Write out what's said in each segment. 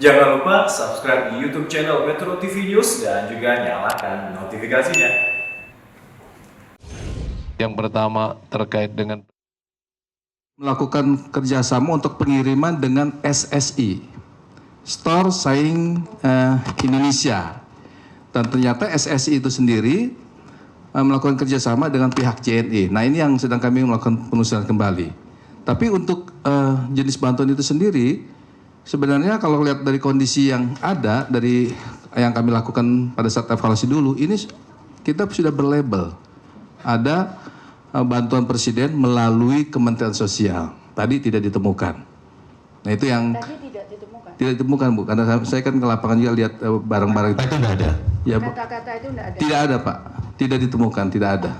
Jangan lupa subscribe di YouTube channel Metro TV News dan juga nyalakan notifikasinya. Yang pertama terkait dengan melakukan kerjasama untuk pengiriman dengan SSI, Store Saing Indonesia. Dan ternyata SSI itu sendiri melakukan kerjasama dengan pihak JNE. Nah, ini yang sedang kami melakukan penelusuran kembali. Tapi untuk jenis bantuan itu sendiri, sebenarnya kalau lihat dari kondisi yang ada, dari yang kami lakukan pada saat evaluasi dulu, ini kita sudah berlabel. Ada bantuan presiden melalui Kementerian Sosial. Tadi tidak ditemukan. Nah, itu yang Tadi tidak ditemukan. tidak ditemukan, Bu. Karena saya kan ke lapangan juga lihat barang-barang Itu tidak ada. Ya, Bu. Kata-kata itu tidak ada. Tidak ada, Pak. Tidak ditemukan, tidak ada.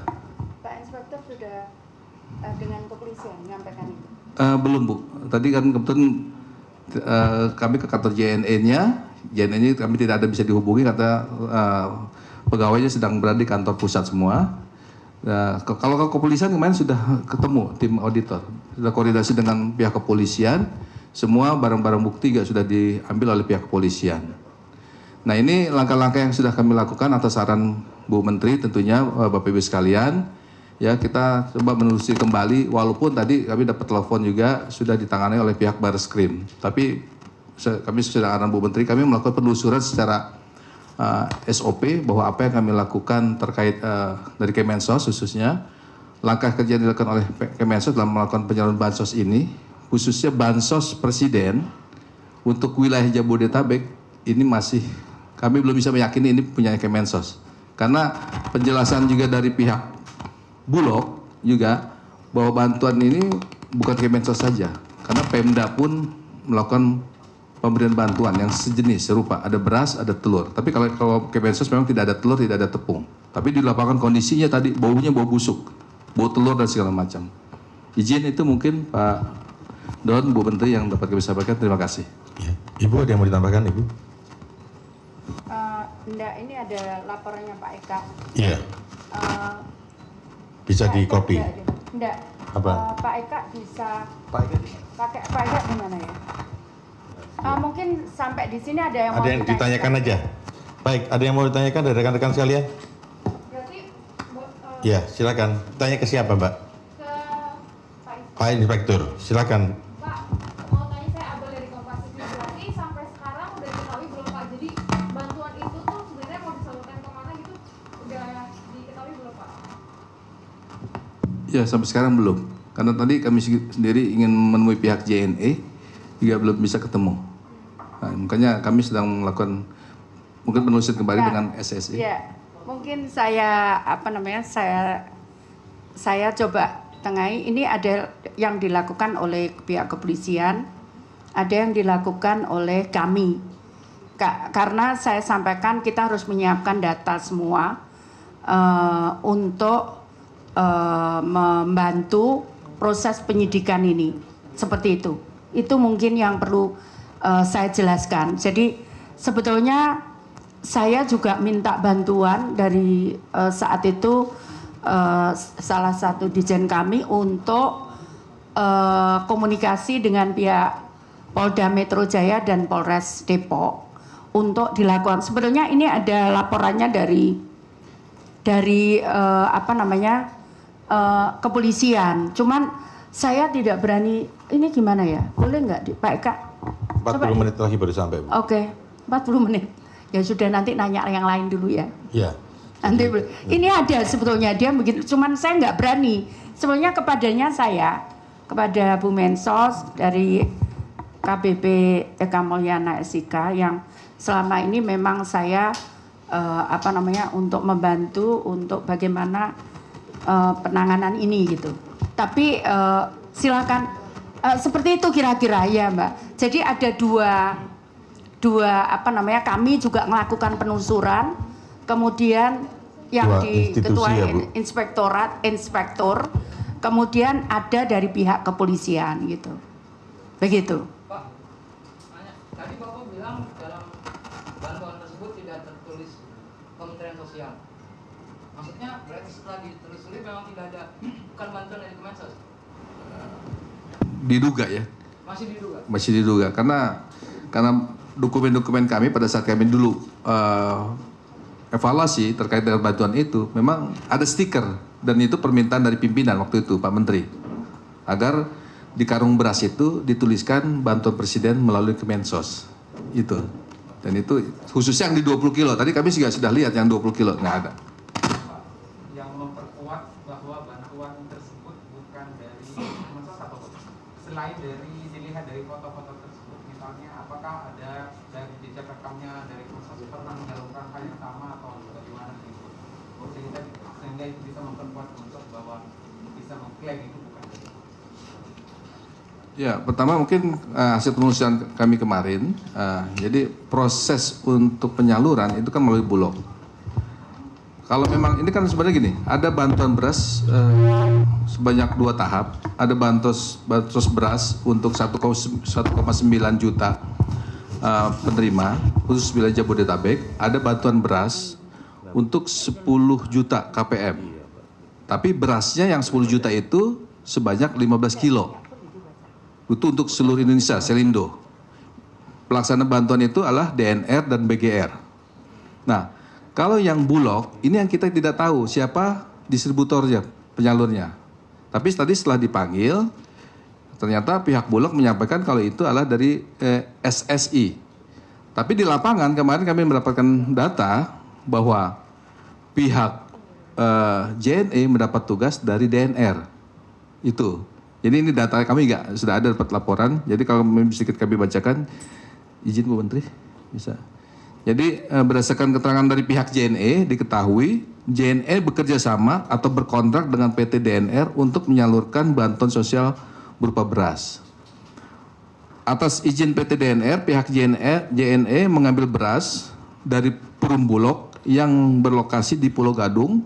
Pak Inspektur sudah dengan kepolisian menyampaikan itu. Belum, Bu. Tadi kan kebetulan kami ke kantor JNE-nya. JNE-nya kami tidak ada bisa dihubungi, kata pegawainya sedang berada di kantor pusat semua. Kalau ke kepolisian kemarin sudah ketemu tim auditor, sudah koordinasi dengan pihak kepolisian, semua barang-barang bukti juga sudah diambil oleh pihak kepolisian. Nah, ini langkah-langkah yang sudah kami lakukan atas saran Bu Menteri, tentunya Bapak Ibu sekalian. Ya, kita coba menelusuri kembali, walaupun tadi kami dapat telepon juga sudah ditangani oleh pihak Barreskrim. Tapi kami sudah arahan Bu Menteri, kami melakukan penelusuran secara SOP bahwa apa yang kami lakukan terkait dari Kemensos khususnya, langkah kerja yang dilakukan oleh Kemensos dalam melakukan penyaluran bansos ini, khususnya bansos presiden untuk wilayah Jabodetabek, ini masih kami belum bisa meyakini ini punya Kemensos. Karena penjelasan juga dari pihak Bulog juga bahwa bantuan ini bukan Kemensos saja, karena Pemda pun melakukan pemberian bantuan yang sejenis serupa, ada beras, ada telur. Tapi kalau Kemensos memang tidak ada telur, tidak ada tepung. Tapi di lapangan kondisinya tadi baunya bau busuk, bau telur dan segala macam. Izin itu mungkin Pak Don, Bu Menteri yang dapat kami sampaikan. Terima kasih. Ya. Ibu ada yang mau ditambahkan, Ibu? Enggak, ini ada laporannya Pak Eka. Iya. Bisa Pak di Eka copy. Enggak. Apa? Pak Eka bisa Pak Eka. pakai Pak Eka di mana ya? Mungkin sampai di sini ada yang Ada yang ditanyakan aja. Baik, ada yang mau ditanyakan dari rekan-rekan sekalian? Berarti Ya, silakan. Tanya ke siapa, Mbak? ke Pak Pak Inspektur, silakan. Pak, mau tanya saya Abel dari Kompas TV. Berarti sampai sekarang udah diketahui belum Pak? Jadi bantuan itu tuh sebenarnya mau disalurkan kemana gitu? Udah diketahui belum Pak? Ya, sampai sekarang belum. Karena tadi kami sendiri ingin menemui pihak JNE, juga belum bisa ketemu. Nah, makanya kami sedang melakukan mungkin penelusuran kembali dengan SSI. Ya, mungkin saya saya coba tengahi. Ini ada yang dilakukan oleh pihak kepolisian, ada yang dilakukan oleh kami. Karena saya sampaikan kita harus menyiapkan data semua untuk membantu proses penyidikan ini. Seperti itu. Itu mungkin yang perlu saya jelaskan. Jadi sebetulnya saya juga minta bantuan dari saat itu salah satu dirjen kami untuk komunikasi dengan pihak Polda Metro Jaya dan Polres Depok untuk dilakukan. Sebetulnya ini ada laporannya dari kepolisian. Cuman saya tidak berani. Ini gimana ya? Boleh nggak Pak Eka? 40 menit lagi baru sampai, Bu. Oke, 40 menit. Ya sudah, nanti nanya yang lain dulu ya. Iya. Nanti ini ada sebetulnya dia begitu, cuman saya nggak berani. Sebenarnya kepada Bu Mensos dari KBP Eka Mulyana SIK yang selama ini memang saya untuk membantu untuk bagaimana penanganan ini gitu. Tapi silakan seperti itu kira-kira ya Mbak. Jadi ada kami juga melakukan penelusuran, kemudian yang Dua di institusi ketua ya, Bu? inspektor, kemudian ada dari pihak kepolisian gitu. Begitu. Pak, tadi Bapak bilang dalam bantuan tersebut tidak tertulis Kementerian Sosial. Maksudnya berarti setelah ditelusuri memang tidak ada, bukan bantuan dari Kemensos? Diduga ya. Masih diduga? Masih diduga karena dokumen-dokumen kami pada saat kami dulu evaluasi terkait dengan bantuan itu, memang ada stiker dan itu permintaan dari pimpinan waktu itu Pak Menteri agar di karung beras itu dituliskan bantuan presiden melalui Kemensos itu. Dan itu khususnya yang di 20 kilo. Tadi kami juga sudah lihat yang 20 kilo nggak ada. Yang memperkuat bahwa bantuan tersebut bukan dari Kemensos atau selain dari dilihat dari foto-foto tersebut, misalnya apakah ada dari jejak rekamnya dari Kemensos pernah menyalurkan hal yang sama atau bagaimana gitu, sehingga itu bisa memperkuat Kemensos bahwa bisa mengklaim itu bukan dari. Ya, pertama mungkin hasil penelusuran kami kemarin, jadi proses untuk penyaluran itu kan melalui Bulog. Kalau memang ini kan sebenarnya gini, ada bantuan beras sebanyak 2 tahap, ada bansos beras untuk 1,9 juta penerima khusus wilayah Jabodetabek, ada bantuan beras untuk 10 juta KPM. Tapi berasnya yang 10 juta itu sebanyak 15 kilo. Itu untuk seluruh Indonesia, Selindo. Pelaksana bantuan itu adalah DNR dan BGR. Nah, kalau yang Bulog, ini yang kita tidak tahu siapa distributornya, penyalurnya. Tapi tadi setelah dipanggil, ternyata pihak Bulog menyampaikan kalau itu adalah dari SSI. Tapi di lapangan kemarin kami mendapatkan data bahwa pihak JNE mendapat tugas dari DNR. Itu. Jadi ini data kami sudah ada dapat laporan. Jadi kalau sedikit kami bacakan, izin Bu Menteri, bisa. Jadi berdasarkan keterangan dari pihak JNE diketahui JNE bekerja sama atau berkontrak dengan PT DNR untuk menyalurkan bantuan sosial berupa beras. Atas izin PT DNR, pihak JNE mengambil beras dari Perum Bulog yang berlokasi di Pulau Gadung.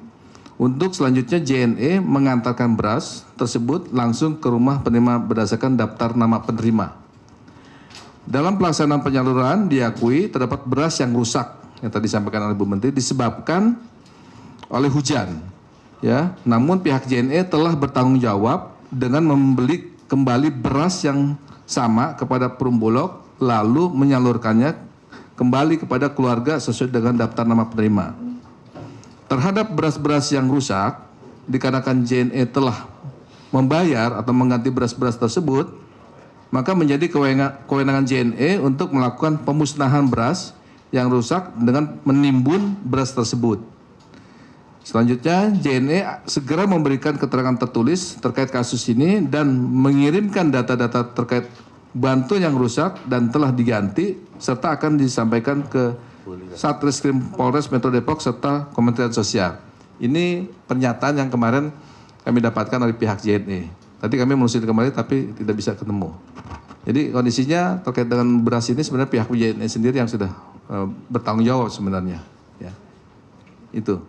Untuk selanjutnya JNE mengantarkan beras tersebut langsung ke rumah penerima berdasarkan daftar nama penerima. Dalam pelaksanaan penyaluran diakui terdapat beras yang rusak yang tadi disampaikan oleh Bu Menteri disebabkan oleh hujan. Ya, namun pihak JNE telah bertanggung jawab dengan membeli kembali beras yang sama kepada Perum Bulog lalu menyalurkannya kembali kepada keluarga sesuai dengan daftar nama penerima. Terhadap beras-beras yang rusak, dikarenakan JNE telah membayar atau mengganti beras-beras tersebut, maka menjadi kewenangan JNE untuk melakukan pemusnahan beras yang rusak dengan menimbun beras tersebut. Selanjutnya, JNE segera memberikan keterangan tertulis terkait kasus ini dan mengirimkan data-data terkait bantuan yang rusak dan telah diganti, serta akan disampaikan ke Satreskrim Polres Metro Depok serta Kementerian Sosial. Ini pernyataan yang kemarin kami dapatkan dari pihak JNE. Tadi kami menelusuri kembali tapi tidak bisa ketemu. Jadi kondisinya terkait dengan beras ini sebenarnya pihak JNE sendiri yang sudah bertanggung jawab sebenarnya. Ya. Itu.